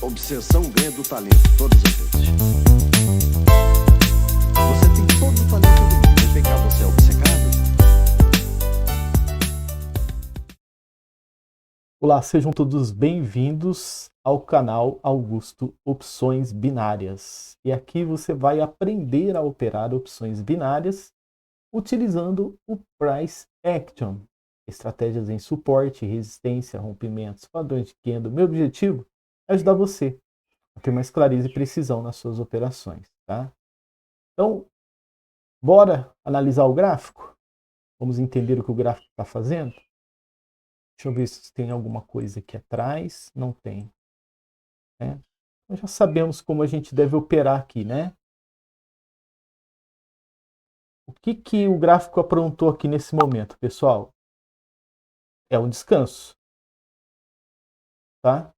Obsessão ganha do talento todas as vezes. Você tem todo o talento do mundo, mas vem cá, você é obcecado? Olá, sejam todos bem-vindos ao canal Augusto Opções Binárias. E aqui você vai aprender a operar opções binárias utilizando o Price Action. Estratégias em suporte, resistência, rompimentos, padrões de candle. Meu objetivo é ajudar você a ter mais clareza e precisão nas suas operações, tá? Então, bora analisar o gráfico? Vamos entender o que o gráfico está fazendo? Deixa eu ver se tem alguma coisa aqui atrás. Não tem. Né? Nós já sabemos como a gente deve operar aqui, né? O que o gráfico aprontou aqui nesse momento, pessoal? É um descanso. Tá?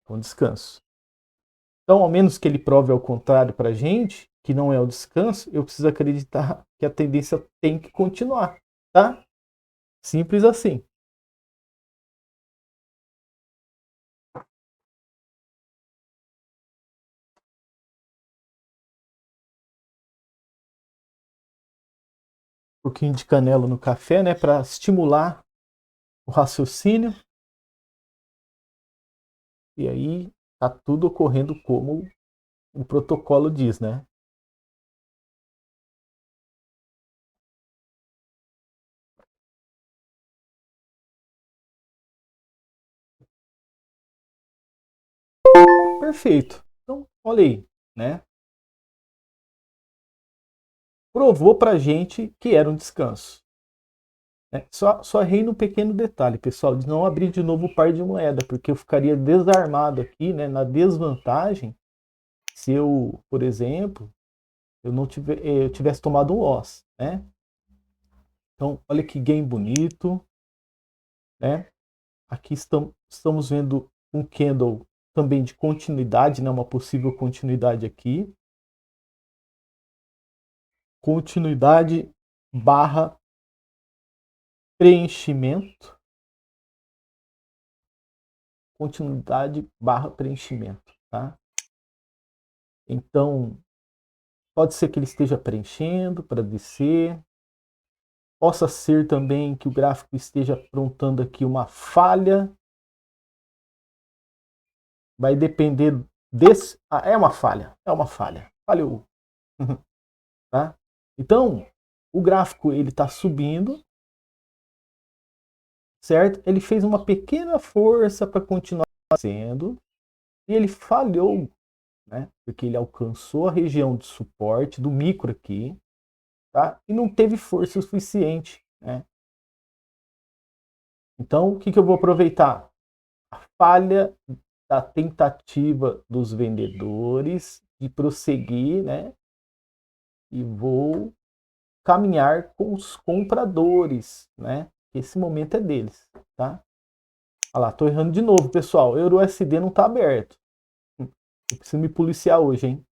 É um descanso. Então, ao menos que ele prove ao contrário para a gente, que não é o descanso, eu preciso acreditar que a tendência tem que continuar. Tá? Simples assim. Um pouquinho de canela no café, né, para estimular o raciocínio. E aí tá tudo ocorrendo como o protocolo diz, né? Perfeito. Então, olha aí, né? Provou pra gente que era um descanso. Né? Só errei num pequeno detalhe, pessoal, de não abrir de novo o par de moeda, porque eu ficaria desarmado aqui, né, na desvantagem, se eu, por exemplo, eu tivesse tomado um loss, né? Então, olha que game bonito, né? Aqui estamos vendo um candle também de continuidade, né? Uma possível continuidade aqui. Continuidade barra preenchimento. Continuidade barra preenchimento, tá? Então, pode ser que ele esteja preenchendo para descer. Possa ser também que o gráfico esteja aprontando aqui uma falha. Vai depender desse... Ah, é uma falha. É uma falha. Falhou. Tá? Então, o gráfico ele está subindo. Certo? Ele fez uma pequena força para continuar sendo. E ele falhou, né? Porque ele alcançou a região de suporte do micro aqui, tá? E não teve força suficiente, né? Então, o que eu vou aproveitar? A falha da tentativa dos vendedores de prosseguir, né? E vou caminhar com os compradores, né? Esse momento é deles, tá? Olha lá, tô errando de novo, pessoal. EURUSD não tá aberto. Eu preciso me policiar hoje, hein?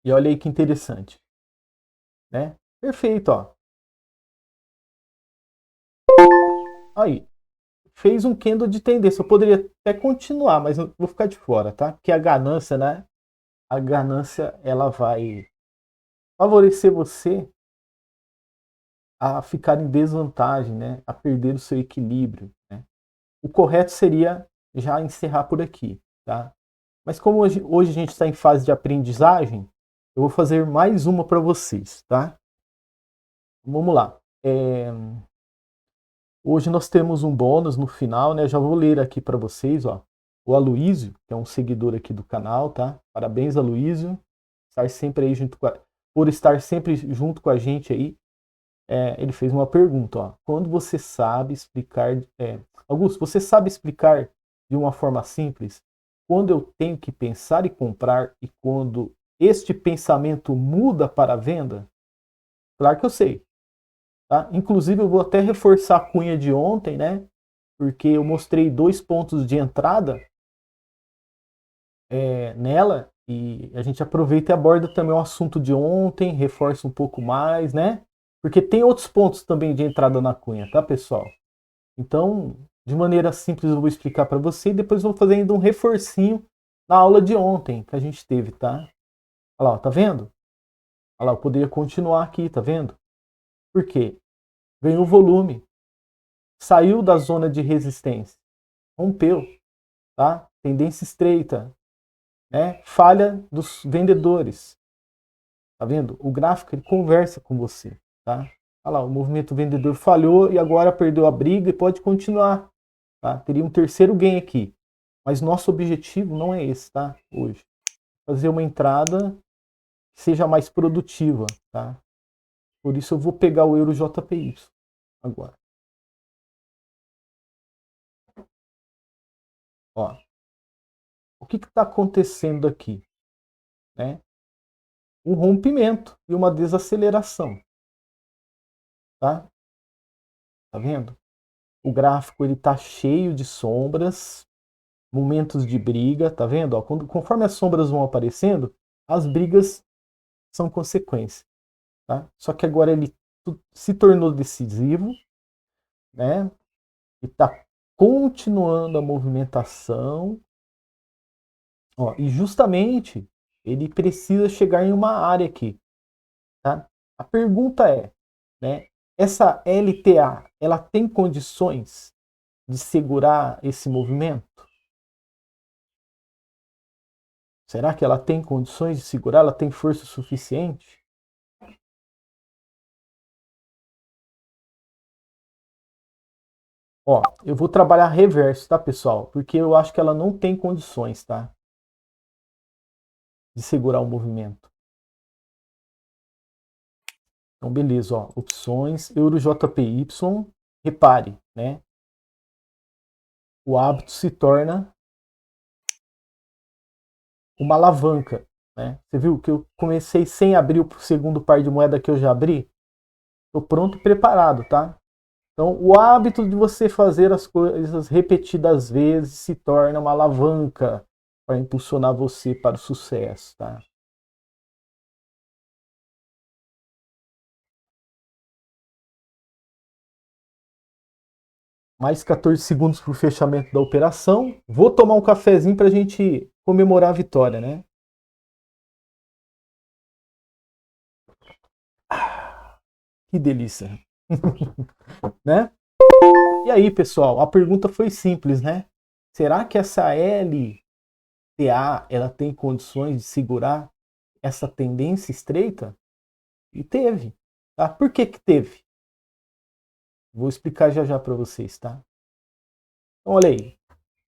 E olha aí que interessante, né? Perfeito, ó. Aí, fez um candle de tendência. Eu poderia até continuar, mas eu vou ficar de fora, tá? Porque a ganância, né? A ganância, ela vai favorecer você a ficar em desvantagem, né? A perder o seu equilíbrio, né? O correto seria já encerrar por aqui, tá? Mas como hoje a gente está em fase de aprendizagem, eu vou fazer mais uma para vocês, tá? Vamos lá. Hoje nós temos um bônus no final, né? Já vou ler aqui para vocês, ó. O Aloísio, que é um seguidor aqui do canal, tá? Parabéns, Aloísio, estar sempre aí por estar sempre junto com a gente aí. Ele fez uma pergunta, ó. Quando você sabe explicar, Augusto, você sabe explicar de uma forma simples quando eu tenho que pensar e comprar e quando este pensamento muda para a venda? Claro que eu sei. Tá? Inclusive eu vou até reforçar a cunha de ontem, né? Porque eu mostrei 2 pontos de entrada nela e a gente aproveita e aborda também o assunto de ontem, reforça um pouco mais, né? Porque tem outros pontos também de entrada na cunha, tá, pessoal? Então, de maneira simples eu vou explicar para você e depois eu vou fazer ainda um reforcinho na aula de ontem que a gente teve, tá? Olha lá, ó, tá vendo? Olha lá, eu poderia continuar aqui, tá vendo? Por quê? Ganhou volume, saiu da zona de resistência, rompeu, tá? Tendência estreita, né? Falha dos vendedores, tá vendo? O gráfico ele conversa com você, tá? Olha lá, o movimento vendedor falhou e agora perdeu a briga e pode continuar, tá? Teria um terceiro gain aqui, mas nosso objetivo não é esse, tá? Hoje, fazer uma entrada que seja mais produtiva, tá? Por isso eu vou pegar o Euro JPY agora. Ó, o que está acontecendo aqui? Né? Um rompimento e uma desaceleração. Tá? Tá vendo? O gráfico ele tá cheio de sombras, momentos de briga, tá vendo? Ó, conforme as sombras vão aparecendo, as brigas são consequência. Tá? Só que agora ele se tornou decisivo, né? E está continuando a movimentação. Ó, e justamente ele precisa chegar em uma área aqui. Tá? A pergunta é, né, essa LTA, ela tem condições de segurar esse movimento? Será que ela tem condições de segurar? Ela tem força suficiente? Ó, eu vou trabalhar reverso, tá, pessoal? Porque eu acho que ela não tem condições, tá? De segurar o movimento. Então, beleza, ó. Opções, EuroJPY. Repare, né? O hábito se torna uma alavanca, né? Você viu que eu comecei sem abrir o segundo par de moeda que eu já abri? Estou pronto e preparado, tá? Então, o hábito de você fazer as coisas repetidas vezes se torna uma alavanca para impulsionar você para o sucesso, tá? Mais 14 segundos para o fechamento da operação. Vou tomar um cafezinho para a gente comemorar a vitória, né? Que delícia, né? E aí, pessoal, a pergunta foi simples, né? Será que essa LTA ela tem condições de segurar essa tendência estreita? E teve, tá? Por que que teve? Vou explicar já já para vocês, tá? Então, olha aí.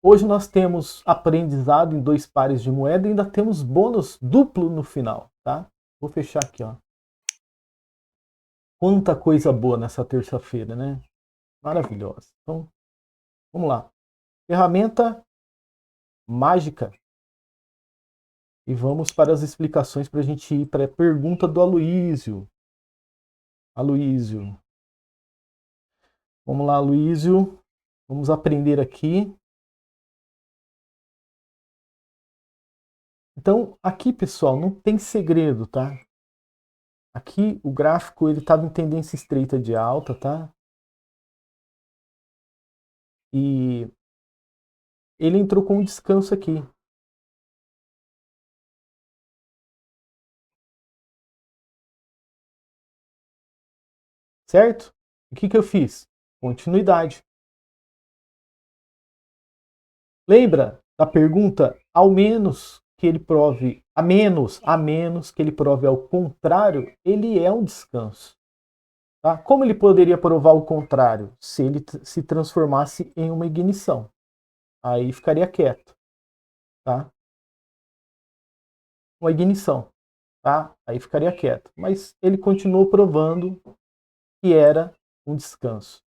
Hoje nós temos aprendizado em 2 pares de moeda e ainda temos bônus duplo no final, tá? Vou fechar aqui, ó. Quanta coisa boa nessa terça-feira, né? Maravilhosa. Então, vamos lá. Ferramenta mágica. E vamos para as explicações para a gente ir para a pergunta do Aloísio. Aloísio. Vamos lá, Aloísio. Vamos aprender aqui. Então, aqui, pessoal, não tem segredo, tá? Aqui o gráfico ele estava em tendência estreita de alta, tá? E ele entrou com um descanso aqui. Certo? O que que eu fiz? Continuidade. Lembra da pergunta? Ao menos que ele prove, a menos que ele prove ao contrário, ele é um descanso. Tá? Como ele poderia provar o contrário? Se ele se transformasse em uma ignição. Aí ficaria quieto. Tá? Uma ignição. Tá? Aí ficaria quieto. Mas ele continuou provando que era um descanso.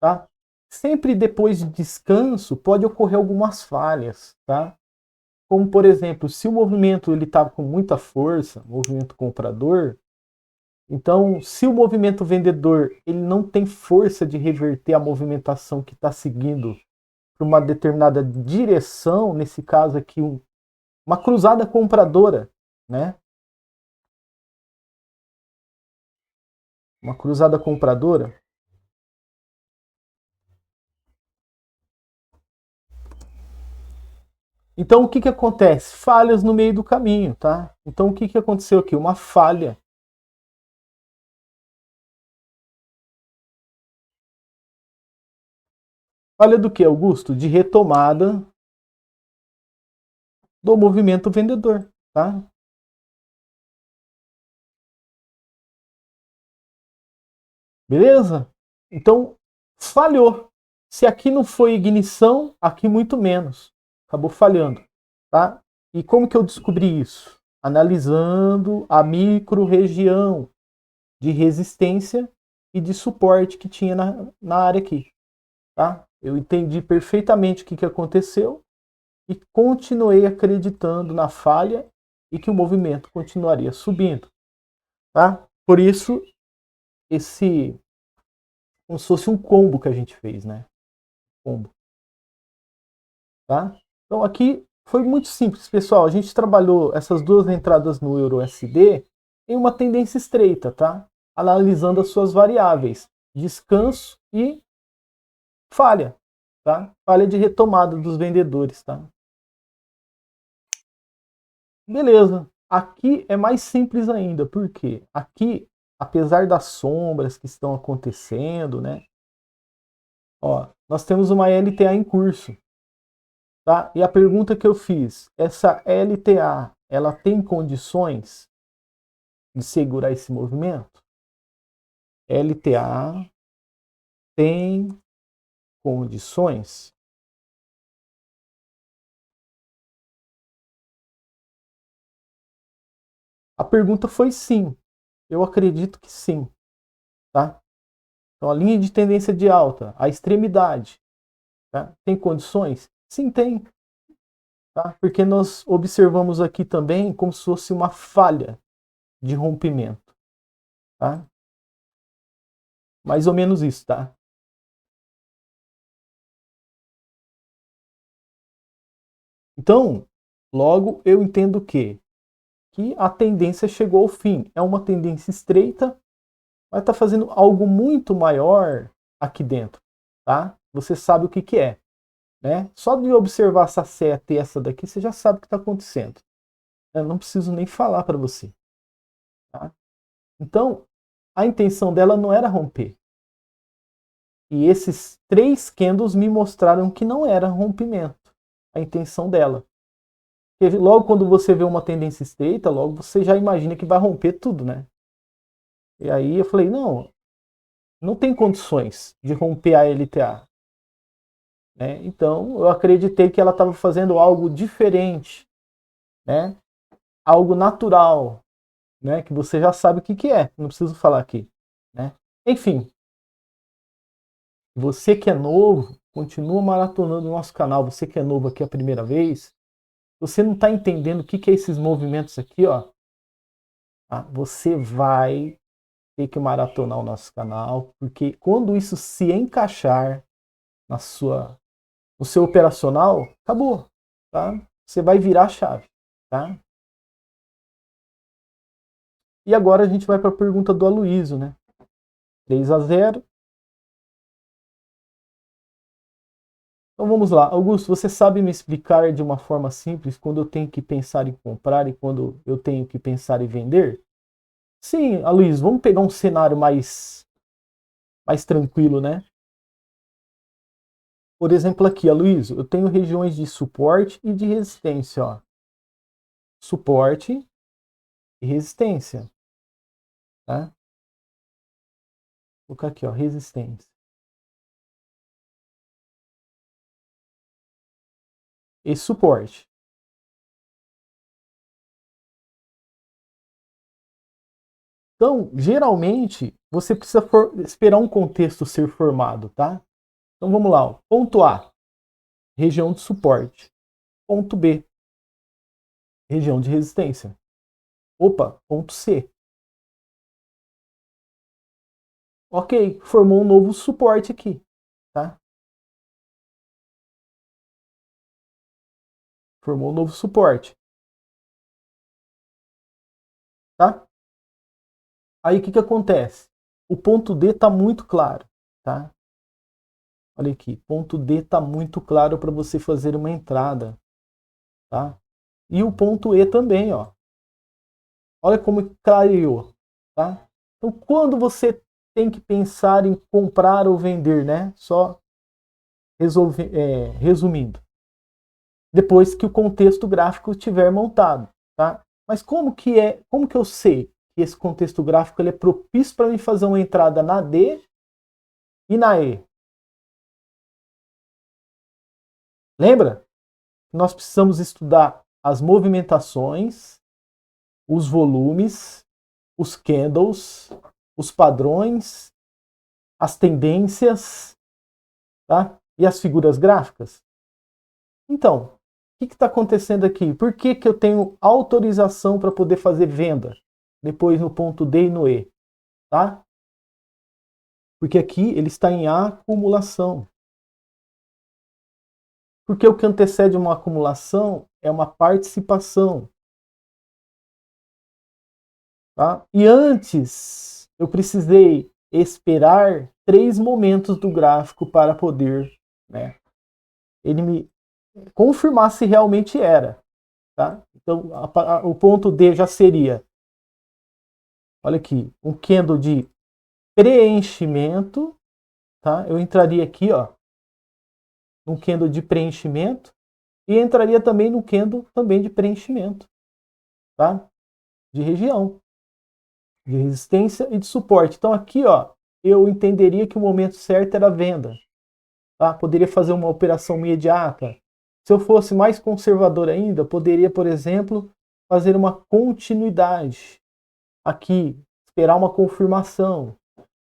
Tá? Sempre depois de descanso pode ocorrer algumas falhas. Tá? Como, por exemplo, se o movimento está com muita força, movimento comprador, então, se o movimento vendedor ele não tem força de reverter a movimentação que está seguindo para uma determinada direção, nesse caso aqui, uma cruzada compradora, né? uma cruzada compradora. Então, o que acontece? Falhas no meio do caminho, tá? Então, o que aconteceu aqui? Uma falha. Falha do que, Augusto? De retomada do movimento vendedor, tá? Beleza? Então, falhou. Se aqui não foi ignição, aqui muito menos. Acabou falhando, tá? E como que eu descobri isso? Analisando a micro-região de resistência e de suporte que tinha na área aqui, tá? Eu entendi perfeitamente o que aconteceu e continuei acreditando na falha e que o movimento continuaria subindo, tá? Por isso, esse como se fosse um combo que a gente fez, né? Combo, tá? Então aqui foi muito simples, pessoal. A gente trabalhou essas duas entradas no EURUSD em uma tendência estreita, tá? Analisando as suas variáveis, descanso e falha, tá? Falha de retomada dos vendedores, tá? Beleza. Aqui é mais simples ainda, porque aqui, apesar das sombras que estão acontecendo, né? Ó, nós temos uma LTA em curso, tá? E a pergunta que eu fiz, essa LTA, ela tem condições de segurar esse movimento? LTA tem condições? A pergunta foi sim. Eu acredito que sim, tá? Então a linha de tendência de alta, a extremidade, tá? Tem condições? Sim, tem. Tá? Porque nós observamos aqui também como se fosse uma falha de rompimento. Tá? Mais ou menos isso, tá? Então, logo eu entendo que a tendência chegou ao fim. É uma tendência estreita, mas está fazendo algo muito maior aqui dentro. Tá? Você sabe o que é. Né? Só de observar essa seta e essa daqui, você já sabe o que está acontecendo. Eu não preciso nem falar para você. Tá? Então, a intenção dela não era romper. E esses 3 candles me mostraram que não era rompimento, a intenção dela. Porque logo quando você vê uma tendência estreita, logo você já imagina que vai romper tudo, né? E aí eu falei, não, não tem condições de romper a LTA. Né? Então eu acreditei que ela estava fazendo algo diferente, né? Algo natural, né? Que você já sabe o que é, não preciso falar aqui. Né? Enfim, você que é novo, continua maratonando o nosso canal. Você que é novo aqui a primeira vez, você não está entendendo o que é esses movimentos aqui, ó. Tá? Você vai ter que maratonar o nosso canal, porque quando isso se encaixar no seu operacional, acabou, tá? Você vai virar a chave, tá? E agora a gente vai para a pergunta do Aloysio, né? 3-0. Então vamos lá. Augusto, você sabe me explicar de uma forma simples quando eu tenho que pensar em comprar e quando eu tenho que pensar em vender? Sim, Aloysio, vamos pegar um cenário mais tranquilo, né? Por exemplo, aqui, Aloysio, eu tenho regiões de suporte e de resistência. Ó. Suporte e resistência. Tá? Vou colocar aqui, ó, resistência. E suporte. Então, geralmente, você precisa esperar um contexto ser formado, tá? Então vamos lá. Ó. Ponto A, região de suporte. Ponto B, região de resistência. Opa, ponto C. Ok, formou um novo suporte aqui, tá? Formou um novo suporte, tá? Aí o que acontece? o ponto D está muito claro, tá? Olha aqui, ponto D está muito claro para você fazer uma entrada, tá? E o ponto E também, ó. Olha como clareou, tá? Então, quando você tem que pensar em comprar ou vender, né? Só resumindo, depois que o contexto gráfico estiver montado, tá? Mas como que eu sei que esse contexto gráfico ele é propício para mim fazer uma entrada na D e na E? Lembra? Nós precisamos estudar as movimentações, os volumes, os candles, os padrões, as tendências, tá? E as figuras gráficas. Então, o que está acontecendo aqui? Por que eu tenho autorização para poder fazer venda? Depois no ponto D e no E, tá? Porque aqui ele está em acumulação. Porque o que antecede uma acumulação é uma participação. Tá? E antes, eu precisei esperar 3 momentos do gráfico para poder, né, ele me confirmar se realmente era. Tá? Então, o ponto D já seria, olha aqui, um candle de preenchimento. Tá? Eu entraria aqui, ó, num candle de preenchimento e entraria também no candle também de preenchimento, tá? De região, de resistência e de suporte. Então aqui, ó, eu entenderia que o momento certo era a venda, tá? Poderia fazer uma operação imediata. Se eu fosse mais conservador ainda, poderia, por exemplo, fazer uma continuidade. Aqui, esperar uma confirmação.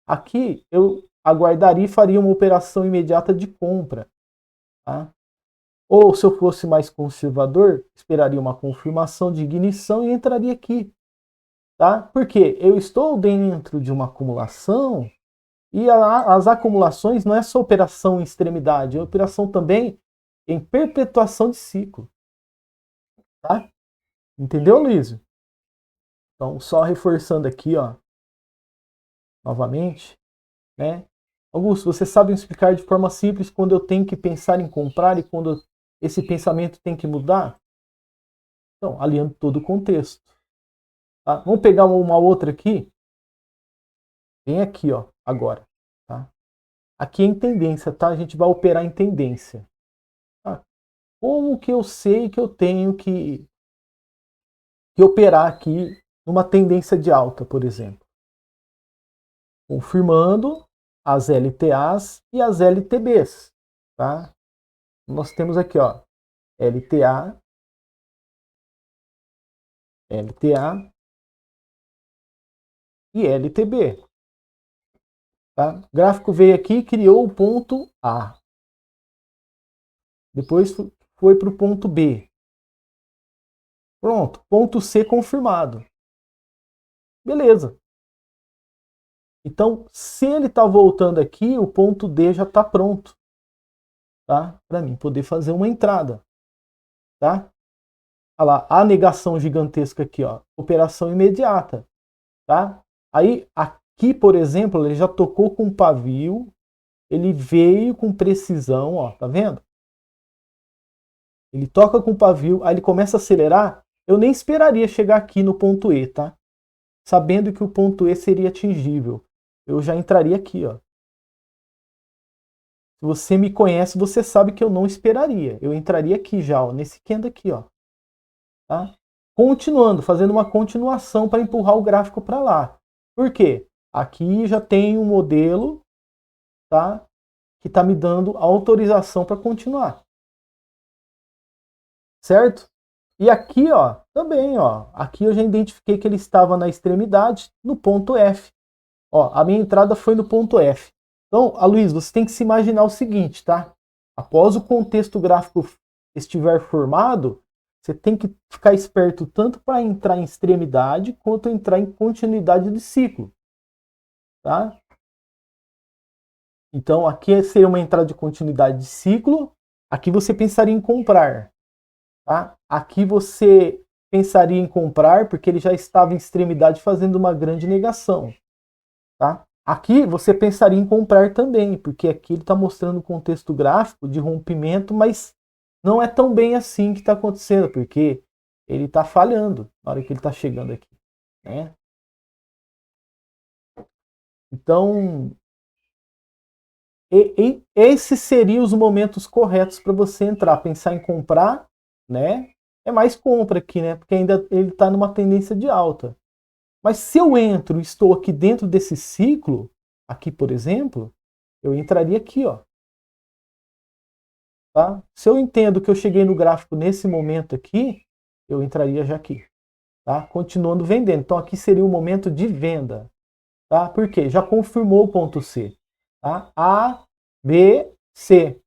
Aqui eu aguardaria e faria uma operação imediata de compra, tá? Ou se eu fosse mais conservador, esperaria uma confirmação de ignição e entraria aqui, tá? Porque eu estou dentro de uma acumulação e as acumulações não é só operação em extremidade, é operação também em perpetuação de ciclo, tá? Entendeu, Luiz? Então, só reforçando aqui, ó, novamente, né? Augusto, você sabe explicar de forma simples quando eu tenho que pensar em comprar e quando esse pensamento tem que mudar? Então, alinhando todo o contexto. Tá? Vamos pegar uma outra aqui. Vem aqui, ó, agora. Tá? Aqui é em tendência, tá? A gente vai operar em tendência. Tá? Como que eu sei que eu tenho que operar aqui numa tendência de alta, por exemplo? Confirmando as LTAs e as LTBs. Tá? Nós temos aqui, ó, LTA, LTA e LTB. Tá? O gráfico veio aqui e criou o ponto A. Depois foi para o ponto B. Pronto, ponto C confirmado. Beleza. Então, se ele está voltando aqui, o ponto D já está pronto, tá? Para mim poder fazer uma entrada, tá? Olha lá, a negação gigantesca aqui, ó, operação imediata, tá? Aí, aqui, por exemplo, ele já tocou com pavio, ele veio com precisão, ó, tá vendo? Ele toca com pavio, aí ele começa a acelerar. Eu nem esperaria chegar aqui no ponto E, tá? Sabendo que o ponto E seria atingível. Eu já entraria aqui, ó. Se você me conhece, você sabe que eu não esperaria. Eu entraria aqui já, ó, nesse candle aqui, ó. Tá? Continuando, fazendo uma continuação para empurrar o gráfico para lá. Por quê? Aqui já tem um modelo, tá? Que está me dando autorização para continuar. Certo? E aqui, ó, também, ó, aqui eu já identifiquei que ele estava na extremidade, no ponto F. Ó, a minha entrada foi no ponto F. Então, Aloysio, você tem que se imaginar o seguinte, tá? Após o contexto gráfico estiver formado, você tem que ficar esperto tanto para entrar em extremidade quanto entrar em continuidade de ciclo, tá? Então, aqui seria uma entrada de continuidade de ciclo. Aqui você pensaria em comprar, tá? Aqui você pensaria em comprar porque ele já estava em extremidade fazendo uma grande negação, tá? Aqui você pensaria em comprar também, porque aqui ele está mostrando o contexto gráfico de rompimento, mas não é tão bem assim que está acontecendo, porque ele está falhando na hora que ele está chegando aqui, né? Então, esses seriam os momentos corretos para você entrar, pensar em comprar, né? É mais compra aqui, né? Porque ainda ele está numa tendência de alta. Mas se eu entro e estou aqui dentro desse ciclo, aqui por exemplo, eu entraria aqui, ó. Tá? Se eu entendo que eu cheguei no gráfico nesse momento aqui, eu entraria já aqui. Tá? Continuando vendendo. Então aqui seria um momento de venda. Tá? Por quê? Já confirmou o ponto C. Tá? A, B, C.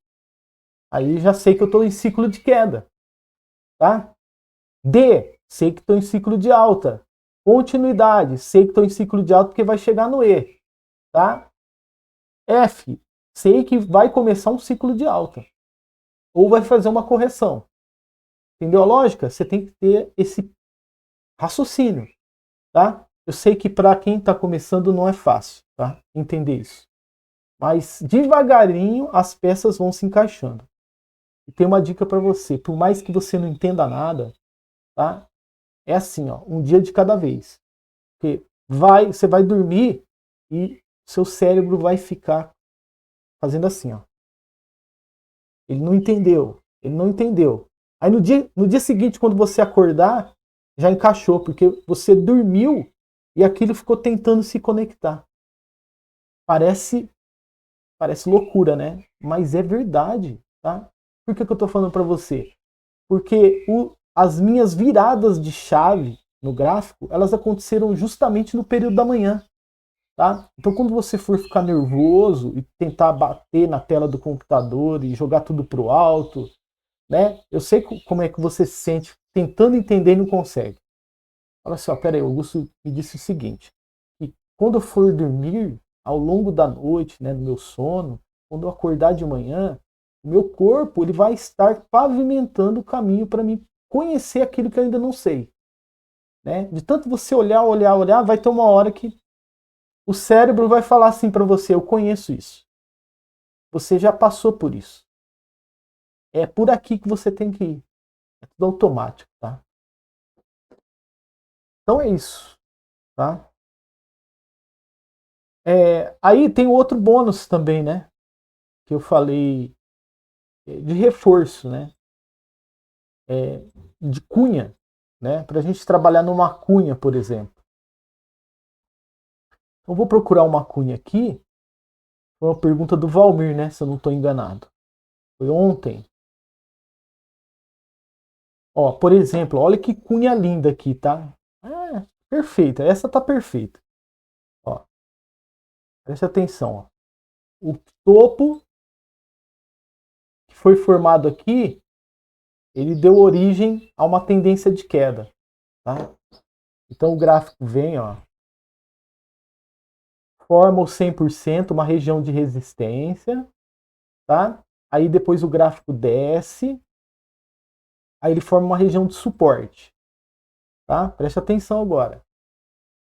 Aí já sei que eu estou em ciclo de queda. Tá? D, sei que estou em ciclo de alta. Continuidade, sei que estou em ciclo de alta porque vai chegar no E. Tá? F, sei que vai começar um ciclo de alta. Ou vai fazer uma correção. Entendeu a lógica? Você tem que ter esse raciocínio. Tá? Eu sei que para quem está começando não é fácil, tá? Entender isso. Mas devagarinho as peças vão se encaixando. E tem uma dica para você, por mais que você não entenda nada, tá? É assim, ó, um dia de cada vez. Porque você vai dormir e seu cérebro vai ficar fazendo assim, ó. Ele não entendeu, ele não entendeu. Aí no dia seguinte, quando você acordar, já encaixou, porque você dormiu e aquilo ficou tentando se conectar. Parece loucura, né? Mas é verdade, tá? Por que eu estou falando para você? Porque as minhas viradas de chave no gráfico, elas aconteceram justamente no período da manhã, tá? Então quando você for ficar nervoso e tentar bater na tela do computador e jogar tudo pro alto, né? Eu sei como é que você se sente tentando entender e não consegue. Olha só, peraí, o Augusto me disse o seguinte, que quando eu for dormir, ao longo da noite, né, no meu sono, quando eu acordar de manhã, o meu corpo ele vai estar pavimentando o caminho para mim conhecer aquilo que eu ainda não sei. Né? De tanto você olhar, olhar, olhar, vai ter uma hora que o cérebro vai falar assim para você, eu conheço isso. Você já passou por isso. É por aqui que você tem que ir. É tudo automático, tá? Então é isso, tá? Aí tem outro bônus também, né? Que eu falei de reforço, né? É, de cunha, né? Para a gente trabalhar numa cunha, por exemplo. Eu vou procurar uma cunha aqui. Foi uma pergunta do Valmir, né? Se eu não estou enganado. Foi ontem. Ó, por exemplo, olha que cunha linda aqui, tá? Perfeita. Essa tá perfeita. Ó, preste atenção. Ó. O topo que foi formado aqui, ele deu origem a uma tendência de queda, tá? Então o gráfico vem, ó, forma o 100%, uma região de resistência, tá? Aí depois o gráfico desce, aí ele forma uma região de suporte, tá? Preste atenção agora.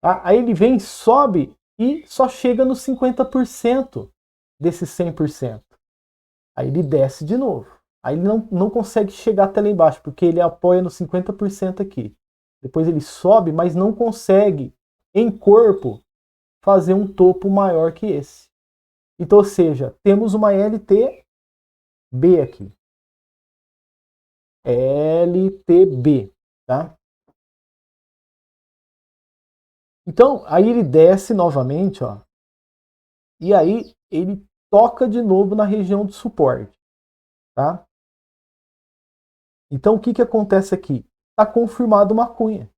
Tá? Aí ele vem, sobe e só chega nos 50% desses 100%. Aí ele desce de novo. Aí ele não consegue chegar até lá embaixo, porque ele apoia no 50% aqui. Depois ele sobe, mas não consegue, em corpo, fazer um topo maior que esse. Então, ou seja, temos uma LTB aqui. LTB, tá? Então, aí ele desce novamente, ó. E aí ele toca de novo na região de suporte, tá? Então, o que acontece aqui? Está confirmado uma cunha.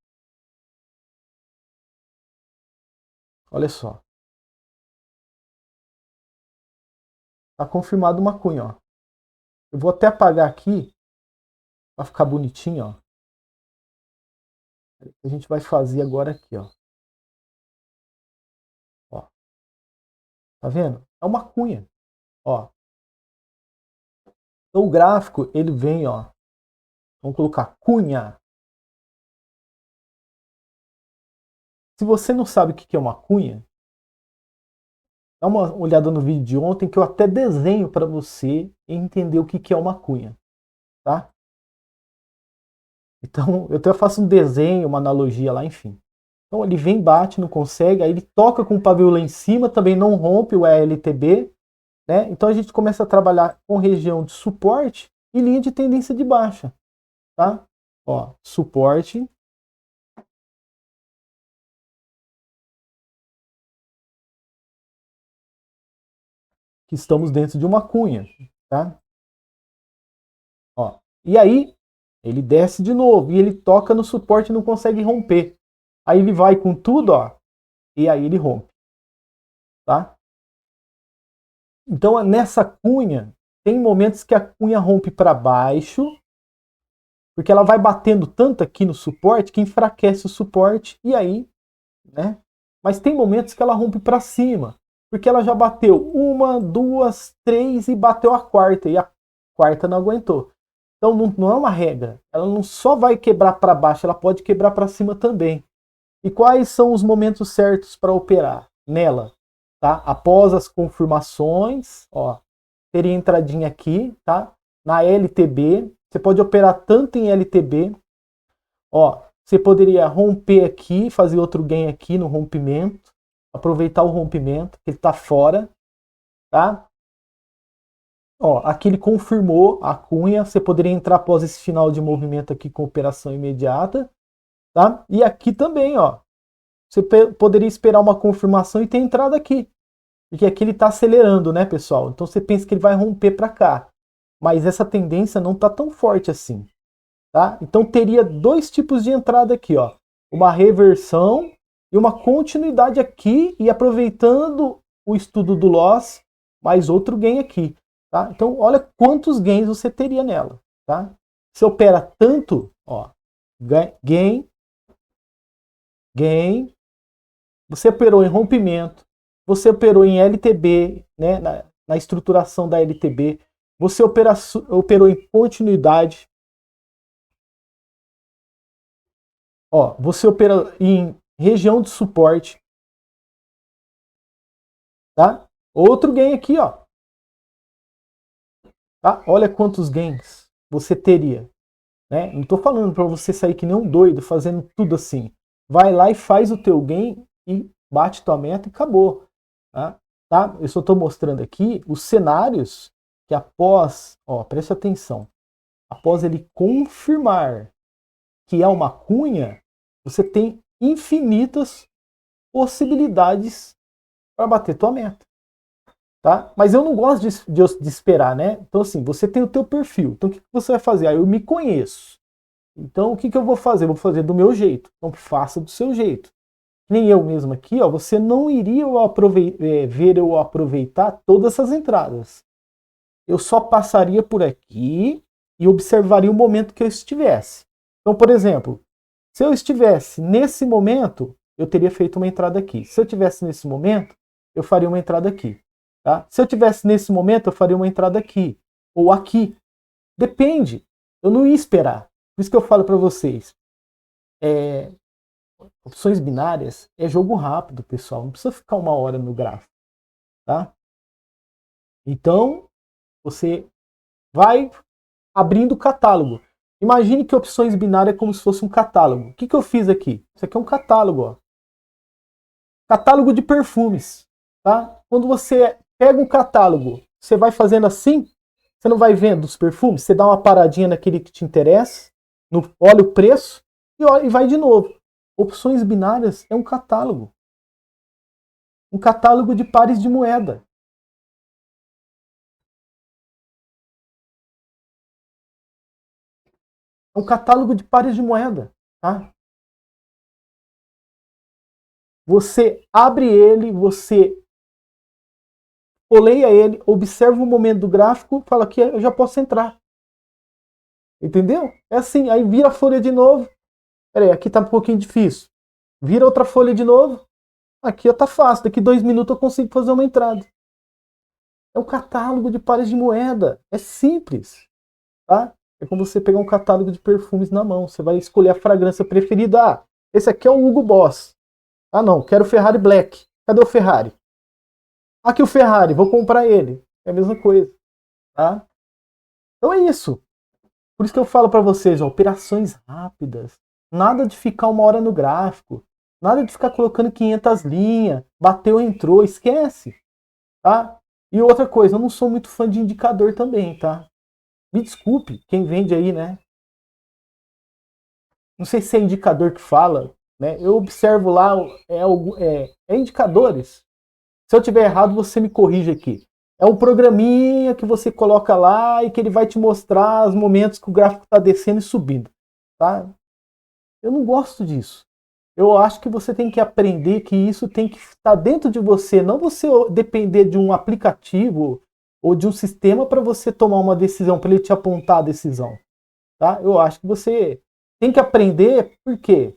Olha só. Está confirmado uma cunha, ó. Eu vou até apagar aqui para ficar bonitinho, ó. A gente vai fazer agora aqui, ó. Ó. Tá vendo? É uma cunha, ó. Então o gráfico, ele vem, ó. Vamos colocar cunha. Se você não sabe o que é uma cunha, Dá uma olhada no vídeo de ontem que eu até desenho para você entender o que é uma cunha, tá? Então, eu até faço um desenho, uma analogia lá, enfim. Então, ele vem, bate, não consegue, aí ele toca com o pavio lá em cima, também não rompe o ELTB, né? Então, a gente começa a trabalhar com região de suporte e linha de tendência de baixa, tá? Ó, suporte. Que estamos dentro de uma cunha, tá? Ó, e aí, ele desce de novo e ele toca no suporte e não consegue romper. Aí ele vai com tudo, ó, e aí ele rompe, tá? Então, nessa cunha, tem momentos que a cunha rompe para baixo, porque ela vai batendo tanto aqui no suporte que enfraquece o suporte e aí, né? Mas tem momentos que ela rompe para cima, porque ela já bateu uma, duas, três e bateu a quarta e a quarta não aguentou. Então não é uma regra. Ela não só vai quebrar para baixo, ela pode quebrar para cima também. E quais são os momentos certos para operar nela? Tá? Após as confirmações, ó, teria entradinha aqui, tá? Na LTB, você pode operar tanto em LTB, ó, você poderia romper aqui, fazer outro gain aqui no rompimento, aproveitar o rompimento, que ele está fora, tá? Ó, aqui ele confirmou a cunha, você poderia entrar após esse final de movimento aqui com operação imediata, tá? E aqui também, ó, você poderia esperar uma confirmação e ter entrado aqui, porque aqui ele está acelerando, né, pessoal? Então você pensa que ele vai romper para cá, mas essa tendência não está tão forte assim, tá? Então teria dois tipos de entrada aqui, ó, uma reversão e uma continuidade aqui e aproveitando o estudo do loss, mais outro gain aqui. Tá? Então, olha quantos gains você teria nela. Tá? Você opera tanto, ó, gain, gain, você operou em rompimento, você operou em LTB, né, na estruturação da LTB, você operou em continuidade, ó, você opera em região de suporte, tá? Outro gain aqui, ó. Tá? Olha quantos gains você teria. Né? Não estou falando para você sair que nem um doido fazendo tudo assim. Vai lá e faz o teu gain e bate tua meta e acabou. Tá? Eu só estou mostrando aqui os cenários que após, ó, preste atenção, após ele confirmar que é uma cunha, você tem infinitas possibilidades para bater tua meta. Tá? Mas eu não gosto de esperar, né? Então, assim, você tem o teu perfil. Então, o que você vai fazer? Eu me conheço. Então, o que eu vou fazer? Eu vou fazer do meu jeito. Então, faça do seu jeito. Nem eu mesmo aqui, ó, você não iria ver eu aproveitar todas essas entradas. Eu só passaria por aqui e observaria o momento que eu estivesse. Então, por exemplo, se eu estivesse nesse momento, eu teria feito uma entrada aqui. Se eu estivesse nesse momento, eu faria uma entrada aqui. Tá? Se eu tivesse nesse momento, eu faria uma entrada aqui ou aqui. Depende. Eu não ia esperar. Por isso que eu falo para vocês. Opções binárias é jogo rápido, pessoal. Não precisa ficar uma hora no gráfico. Tá? Então, você vai abrindo o catálogo. Imagine que opções binárias é como se fosse um catálogo. O que eu fiz aqui? Isso aqui é um catálogo. Ó. Catálogo de perfumes. Tá? Quando você pega um catálogo, você vai fazendo assim, você não vai vendo os perfumes, você dá uma paradinha naquele que te interessa, olha o preço e vai de novo. Opções binárias é um catálogo. Um catálogo de pares de moeda. É um catálogo de pares de moeda. Tá? Você abre ele, você oleia ele, observa o momento do gráfico, fala que eu já posso entrar. Entendeu? É assim, aí vira a folha de novo. Peraí, aqui tá um pouquinho difícil. Vira outra folha de novo. Aqui tá fácil, daqui 2 minutos eu consigo fazer uma entrada. É um catálogo de pares de moeda. É simples. Tá? É como você pegar um catálogo de perfumes na mão. Você vai escolher a fragrância preferida. Ah, esse aqui é o Hugo Boss. Ah, não, quero o Ferrari Black. Cadê o Ferrari? Aqui o Ferrari, vou comprar ele. É a mesma coisa, tá? Então é isso. Por isso que eu falo para vocês, ó, operações rápidas. Nada de ficar 1 hora no gráfico. Nada de ficar colocando 500 linhas. Bateu, entrou, esquece. Tá? E outra coisa, eu não sou muito fã de indicador também, tá? Me desculpe, quem vende aí, né? Não sei se é indicador que fala, né? Eu observo lá, é indicadores. Se eu tiver errado, você me corrige aqui. É um programinha que você coloca lá e que ele vai te mostrar os momentos que o gráfico está descendo e subindo. Tá? Eu não gosto disso. Eu acho que você tem que aprender que isso tem que estar dentro de você, não você depender de um aplicativo ou de um sistema para você tomar uma decisão, para ele te apontar a decisão. Tá? Eu acho que você tem que aprender, porque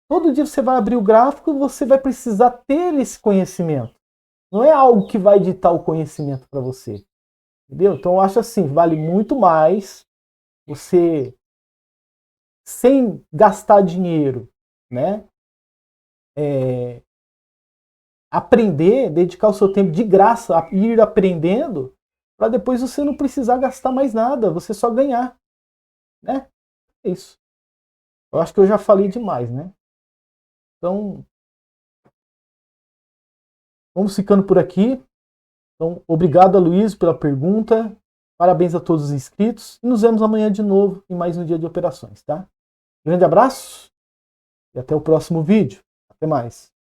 todo dia você vai abrir o gráfico e você vai precisar ter esse conhecimento. Não é algo que vai ditar o conhecimento para você. Entendeu? Então eu acho assim, vale muito mais você, sem gastar dinheiro, né? Aprender, dedicar o seu tempo de graça a ir aprendendo, para depois você não precisar gastar mais nada, você só ganhar, né? É isso. Eu acho que eu já falei demais, né? Então, vamos ficando por aqui. Então, obrigado, Luiz, pela pergunta. Parabéns a todos os inscritos. E nos vemos amanhã de novo em mais um dia de operações, tá? Grande abraço e até o próximo vídeo. Até mais.